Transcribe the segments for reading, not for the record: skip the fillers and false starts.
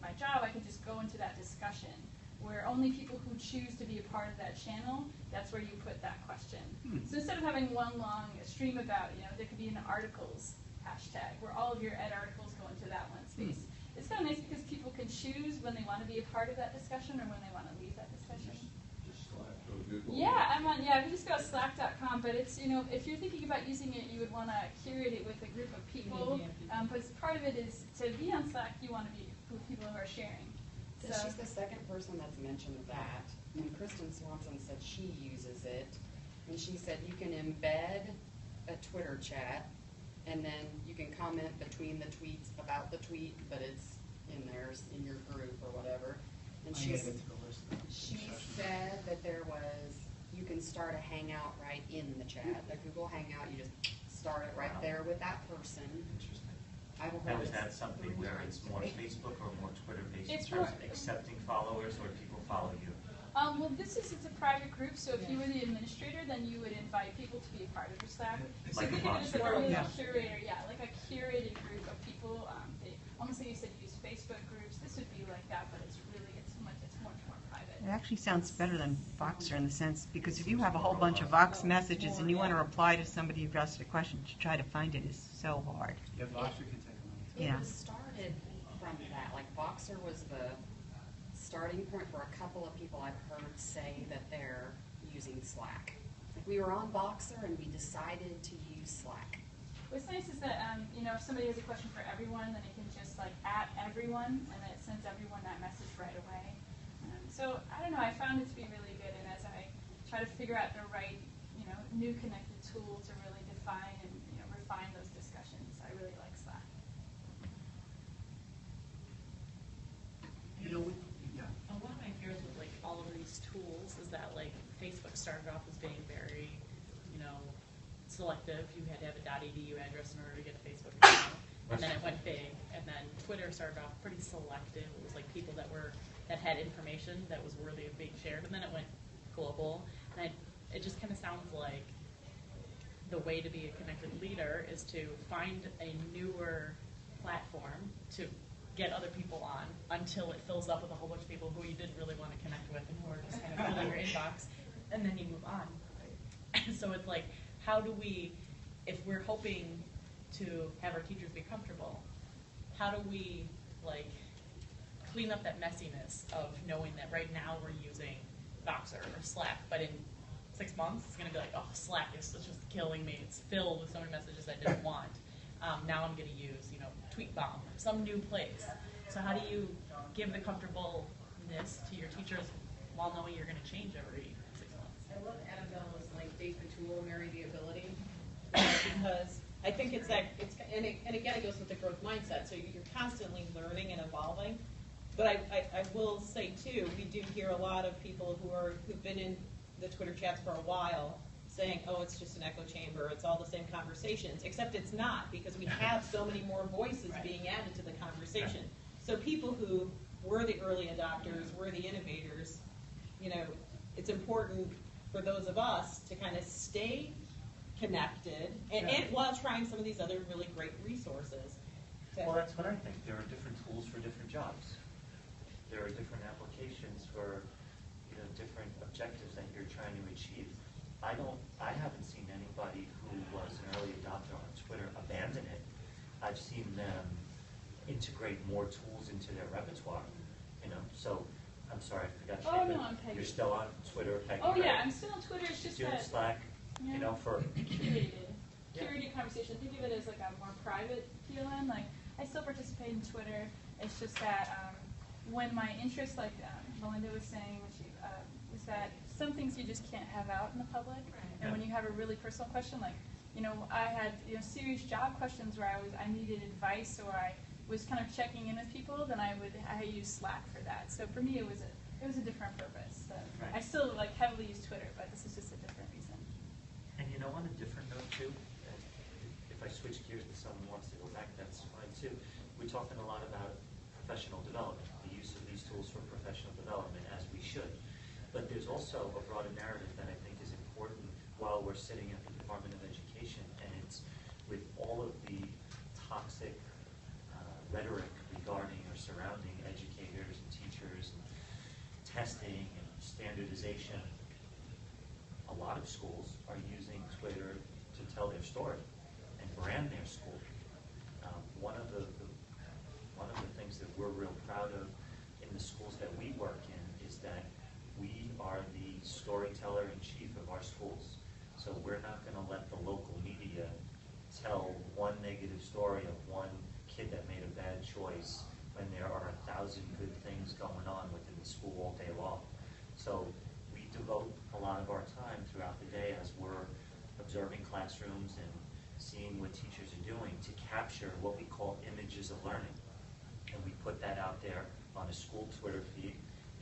my job, I can just go into that discussion where only people who choose to be a part of that channel, that's where you put that question. So instead of having one long stream about, there could be an articles hashtag where all of your ed articles go into that one space. It's kind of nice because people can choose when they want to be a part of that discussion or when they want to leave that discussion. Just Slack or Google. Yeah, I'm on. Yeah, if you just go to slack.com, but it's if you're thinking about using it, you would want to curate it with a group of people. But part of it is to be on Slack, you want to be with people who are sharing. So she's the second person that's mentioned that. And Kristen Swanson said she uses it, and she said you can embed a Twitter chat, and then you can comment between the tweets about the tweet, but it's in theirs, in your group or whatever. And she said that you can start a hangout right in the chat, a Google Hangout. You just start it right there with that person. Interesting. Now, is that something where it's more Facebook or more Twitter-based in It's terms more of accepting followers, or people follow you? Well, it's a private group, so if you were the administrator, then you would invite people to be a part of your Slack. So Like think of it as like a Voxer? really curator, like a curated group of people. Almost like you said, use Facebook groups. This would be like that, but it's much more private. It actually sounds better than Voxer in the sense, because if you have a whole bunch of Vox messages and you want to reply to somebody who asked a question, to try to find it is so hard. Yeah, Voxer can take a minute. It Yeah. was started from that. Like Voxer was the starting point for a couple of people I've heard say that they're using Slack. Like we were on Voxer and we decided to use Slack. What's nice is that if somebody has a question for everyone, then it can just at everyone, and it sends everyone that message right away. So I don't know. I found it to be really good, and as I try to figure out the right new connected tool to really define and refine those discussions, I really like Slack. One of my fears with all of these tools is that Facebook started off as being very, selective. You had to have a .edu address in order to get a Facebook account, and then it went big. And then Twitter started off pretty selective. It was people that had information that was worthy of being shared, and then it went global. And it just kind of sounds like the way to be a connected leader is to find a newer platform to get other people on until it fills up with a whole bunch of people who you didn't really want to connect with and who are just kind of filling your inbox, and then you move on. So it's how do we, if we're hoping to have our teachers be comfortable, how do we clean up that messiness of knowing that right now we're using Voxer or Slack, but in 6 months it's going to be Slack is just killing me. It's filled with so many messages I didn't want. Now I'm going to use, TweetBomb, some new place. So how do you give the comfortableness to your teachers while knowing you're going to change every 6 months? I love Annabelle's date the tool, marry the ability, because I think and again it goes with the growth mindset. So you're constantly learning and evolving. But I will say too, we do hear a lot of people who've been in the Twitter chats for a while saying, oh, it's just an echo chamber, it's all the same conversations, except it's not, because we have so many more voices being added to the conversation. So people who were the early adopters, were the innovators, it's important for those of us to kind of stay connected and while trying some of these other really great resources. Well, that's what I think. There are different tools for different jobs. There are different applications for different objectives that you're trying to achieve. I haven't seen anybody who was an early adopter on Twitter abandon it. I've seen them integrate more tools into their repertoire. So I'm sorry, I forgot your name. No, I'm Peggy. You're still on Twitter, Peggy. Oh, right? yeah, I'm still on Twitter. It's just Doing that Slack, for curated conversation. Think of it as a more private PLN. I still participate in Twitter. It's just that when my interest, Melinda was saying, is that some things you just can't have out in the public. And when you have a really personal question, I had serious job questions where I needed advice or I was kind of checking in with people, then I use Slack for that. So for me, it was a different purpose. So I still heavily use Twitter, but this is just a different reason. And on a different note too, if I switch gears and someone wants to go back, that's fine too. We're talking a lot about professional development, the use of these tools for professional development, as we should. But there's also a broader narrative that I think is important while we're sitting at the Department of Education, and it's with all of the toxic rhetoric regarding or surrounding educators testing and standardization. A lot of schools are using Twitter to tell their story and brand their school. One of the things that we're real proud of in the schools that we work in is that we are the storyteller in chief of our schools. So we're not going to let the local media tell one negative story of one kid that made a bad choice when there are 1,000 good things going on within the school all day long. So we devote a lot of our time throughout the day as we're observing classrooms and seeing what teachers are doing to capture what we call images of learning. And we put that out there on a school Twitter feed,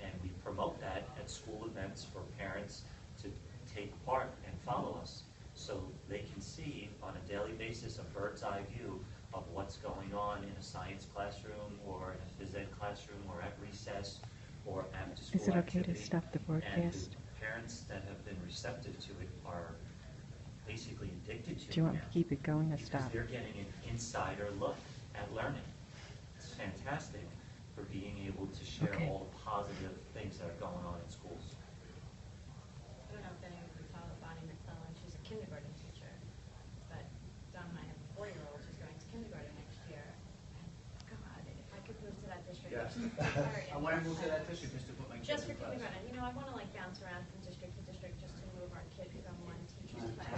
and we promote that at school events for parents to take part and follow us, so they can see on a daily basis a bird's eye view of what's going on in a science classroom or in a phys ed classroom or at recess or after school Is it okay activity. to stop the And broadcast? the parents that have been receptive to it are basically addicted to it Do you want me now, to keep it going or because stop? they're getting an insider look at learning. It's fantastic for being able to share Okay. all the positive things that are going on in schools. I don't know if anyone can follow Bonnie McClellan. She's a kindergarten teacher. But Don and I have a 4-year-old who's going to kindergarten next year. And God, if I could move to that district. Yes. Sorry. I want to move to that district just to put my kids Just for in class. kindergarten. You know, I want to like bounce around from district to district just to move our kid from one teacher's class.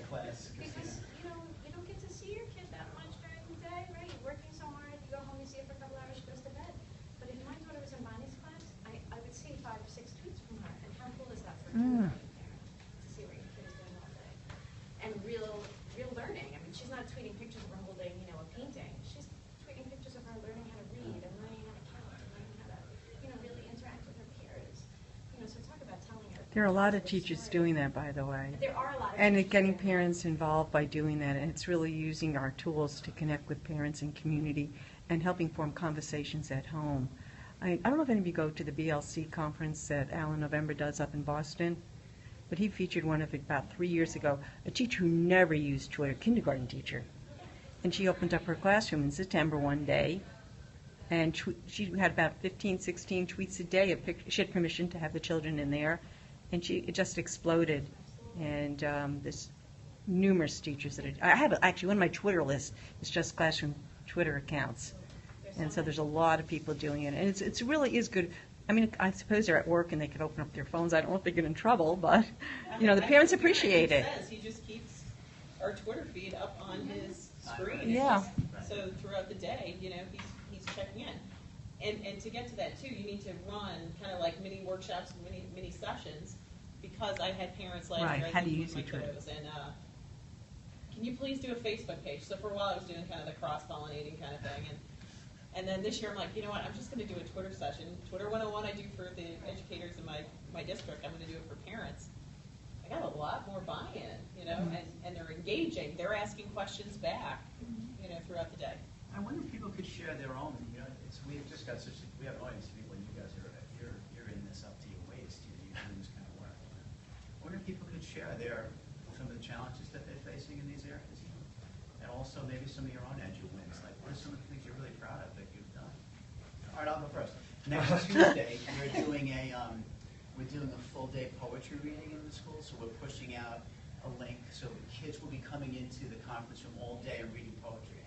Class. Because, you know, you don't get to see your kid that much during the day, right? You're working so hard, you go home, you see her for a couple hours, she goes to bed. But if my daughter was in Bonnie's class, I would see 5 or 6 tweets from her. And how cool is that for a kindergarten parent to see what your kid is doing all day? And real learning. I mean, she's not tweeting pictures of her holding, you know, a painting. She's tweeting pictures of her learning how to read and learning how to count and learning how to, you know, really interact with her peers. You know, so talk about telling her. There are a lot of positive teachers stories. doing that, by the way. There are a lot of And teachers getting doing that. parents involved by doing that, and it's really using our tools to connect with parents and community and helping form conversations at home. I don't know if any of you go to the BLC conference that Alan November does up in Boston, but he featured one of it about 3 years ago, a teacher who never used Twitter, kindergarten teacher. And she opened up her classroom in September one day, and she had about 15, 16 tweets a day. She had permission to have the children in there, and it just exploded. And there's numerous teachers that I have actually one of my Twitter lists is just classroom Twitter accounts, and so there's a lot of people doing it, and it really is good. I mean, I suppose they're at work and they could open up their phones. I don't know if they get in trouble, but you know, the parents appreciate it. He just keeps our Twitter feed up on his screen. Yeah. So throughout the day, you know, he's checking in. And to get to that too, you need to run kind of like mini workshops, mini sessions, because I had parents last Right, year, I how do think, you with my use your Twitter? kiddos, and can you please do a Facebook page? So for a while I was doing kind of the cross-pollinating kind of thing, and then this year I'm like, you know what, I'm just going to do a Twitter session. Twitter 101 I do for the educators in my district. I'm going to do it for parents. I got a lot more buy-in, you know, and they're engaging. They're asking questions back, you know, throughout the day. I wonder if people could share their own, you know, we've just got we have an audience of people, and you guys you're in this up to your waist, you're doing this kind of work. I wonder if people could share some of the challenges that they're facing in these areas, you know? And also maybe some of your own edu wins, like what are some of the things you're really proud of that you've done? All right, I'll go first. Next Tuesday, we're doing a full day poetry reading in the school, so we're pushing out a link, so kids will be coming into the conference room all day and reading poetry,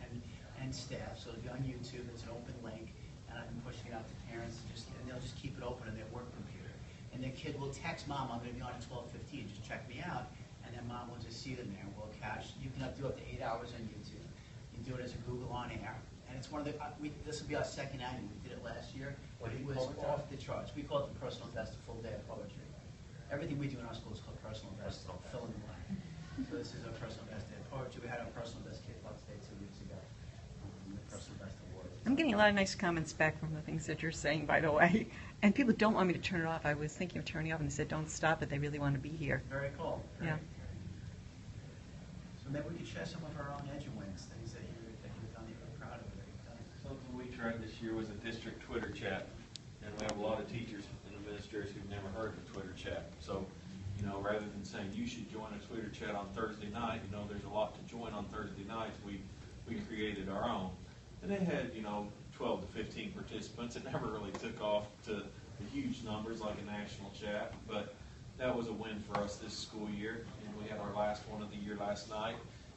and staff, so it'll be on YouTube, it's an open link, and I've been pushing it out to parents, and they'll just keep it open on their work computer. And their kid will text mom, I'm going to be on at 12:15, just check me out, and then mom will just see them there. We'll cache, you can do up to 8 hours on YouTube. You can do it as a Google On Air, and it's one of the, this will be our second annual, we did it last year. What do you It was call it, John? off the charts. We call it the personal best, a full day of poetry. Everything we do in our school is called personal best, Personal best. fill in the blank. So this is our personal best day of poetry. We had our personal best Kid Fox Day 2 weeks ago. The personal best award. I'm getting a lot of nice comments back from the things that you're saying, by the way. And people don't want me to turn it off. I was thinking of turning it off, and they said, don't stop it. They really want to be here. Very cool. Yeah. So maybe we could share some of our own edu wins, things that you've done that you're proud of that you've done. Something we tried this year was a district Twitter chat, and we have a lot of teachers and administrators who've never heard of a Twitter chat. So, you know, rather than saying you should join a Twitter chat on Thursday night, you know, there's a lot to join on Thursday nights. We created our own, and it had, you know, 12 to 15 participants. It never really took off to the huge numbers like a national chat, but that was a win for us this school year, and we had our last one of the year last night.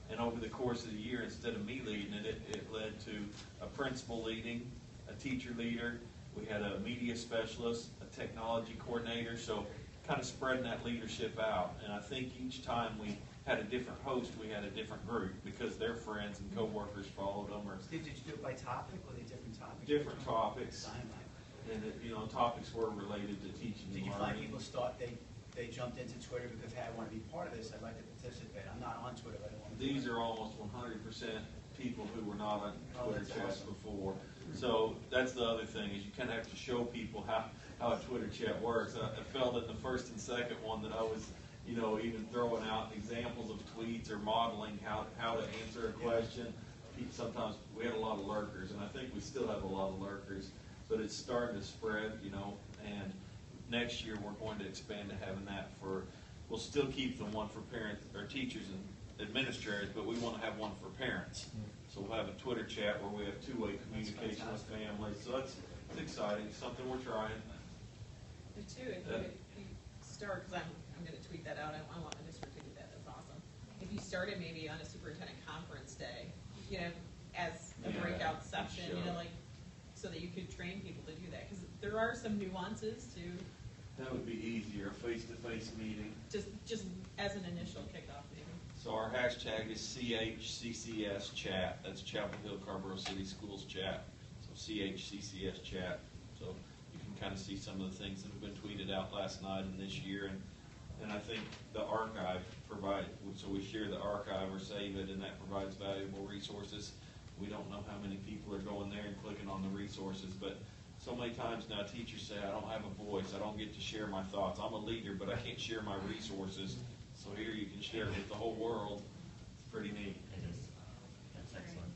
And over the course of the year, instead of me leading it, it led to a principal leading, a teacher leader, we had a media specialist, a technology coordinator, so kind of spreading that leadership out. And I think each time we had a different host, we had a different group, because their friends and coworkers followed them. Or Steve, did you do it by topic, or were they different topics? different topics. Dynamite. And, topics were related to teaching Did and you find learning. people they jumped into Twitter because, hey, I want to be part of this, I'd like to participate, I'm not on Twitter, but I want to. These are almost 100% people who were not on Twitter that's chats awesome. before. So that's the other thing, is you kind of have to show people how a Twitter chat works. I felt in the first and second one that I was, even throwing out examples of tweets or modeling how to answer a question. Sometimes we had a lot of lurkers, and I think we still have a lot of lurkers, but it's starting to spread, and next year we're going to expand to having that we'll still keep the one for parents or teachers and administrators, but we want to have one for parents. So we'll have a Twitter chat where we have two-way communication with families. So it's exciting, something we're trying. And two, if you start, because I'm going to tweet that out, I want my district to do that, that's awesome. If you started maybe on a superintendent conference day, as a Yeah, breakout session, sure. so that you could train people to do that, because there are some nuances to That would be easier, a face-to-face meeting. just as an initial kickoff maybe. So our hashtag is CHCCS chat. That's Chapel Hill Carborough City Schools chat. So CHCCS chat. So you can kind of see some of the things that have been tweeted out last night and this year. And I think the archive so we share the archive or save it, and that provides valuable resources. We don't know how many people are going there and clicking on the resources, but so many times now teachers say, I don't have a voice, I don't get to share my thoughts. I'm a leader, but I can't share my resources. So here you can share it with the whole world. It's pretty neat. It is. That's excellent.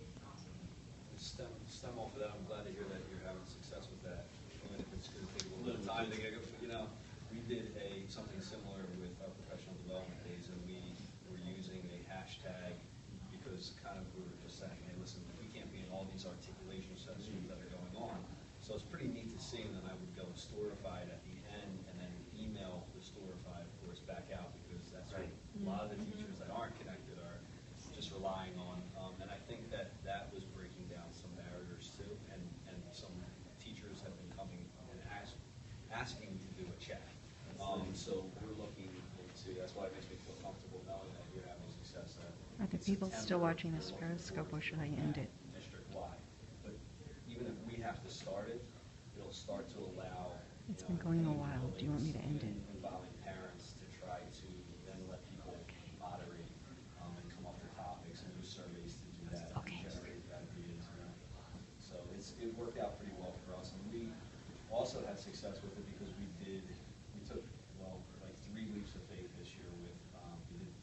Stem off of that, I'm glad to hear that you're having success with that. Even if it's going to take a little bit of time to get it. We did something similar with our professional development days, and we were using a hashtag because kind of we were just saying, hey, listen, we can't be in all these articulation sessions that are going on. So it's pretty neat to see, and then I would go Storify at the end and then email the Storify, of course, back out, because that's what a lot of the teachers that aren't connected are just relying on. And I think that was breaking down some barriers too, and some teachers have been coming and asking to do a chat. So we're looking into, that's why it makes me feel comfortable knowing that you're having success there. Are the people still watching this Periscope, or should I end it? District-wide. But even if we have to start it, it'll start to allow. It's been going a while. Do you want me to end it? Involving parents to try to then let people moderate and come up with topics and do surveys to do that. Okay. And generate ideas. So it worked out pretty well for us. And we also had success with it because we took, like 3 leaps of faith this year with, we did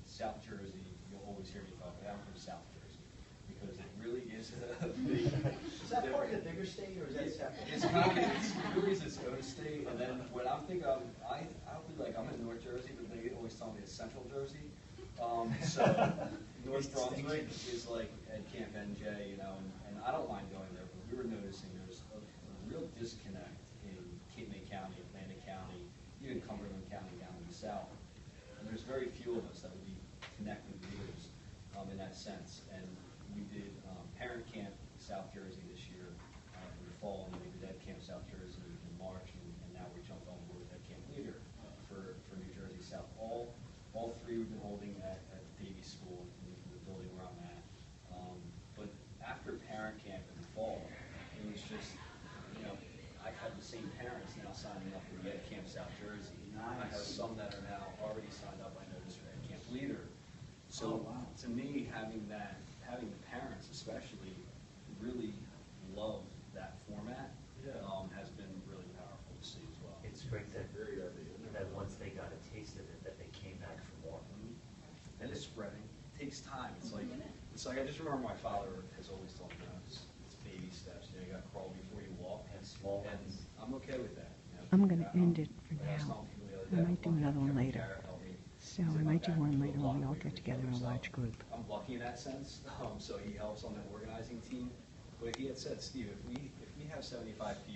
South Jersey. You'll always hear me talk about from South Jersey, because it really is a big. Is that part of the bigger state, or is that separate? It's kind of, it really is its own state, and then when I'm thinking of, I feel like I'm in North Jersey, but they always tell me it's Central Jersey. So North Brunswick is like Camp NJ, and I don't mind going there, but we were noticing there's a real disconnect in Cape May County, Atlantic County, even Cumberland County down in the south. And there's very few of us that would be connecting leaders in that sense. And we did parent camp South Jersey this year in the fall, and we did Ed Camp South Jersey in March, and now we jumped on board with Ed Camp Leader for New Jersey South. All 3 we've been holding at Davies School in the building where I'm at. But after parent camp in the fall, it was just, I've had the same parents now signing up for the Ed Camp South Jersey. I have some that are now already signed up, I noticed, for Ed Camp Leader. So to me, having the parents especially really love that format has been really powerful to see as well. It's great that once they got a taste of it, that they came back for more. And it's spreading. It takes time. It's like I just remember my father has always told me, it's baby steps. You got to crawl before you walk. And small And ones. I'm okay with that. I'm going to end it for I was now. telling people the other I day, might do I'm lucky another one Kevin later. Garrett helped me. So He's I in might do my one back later when we all block get together, a so large group. I'm lucky in that sense. So he helps on the organizing team. But he had said, Steve, if we have 75 people.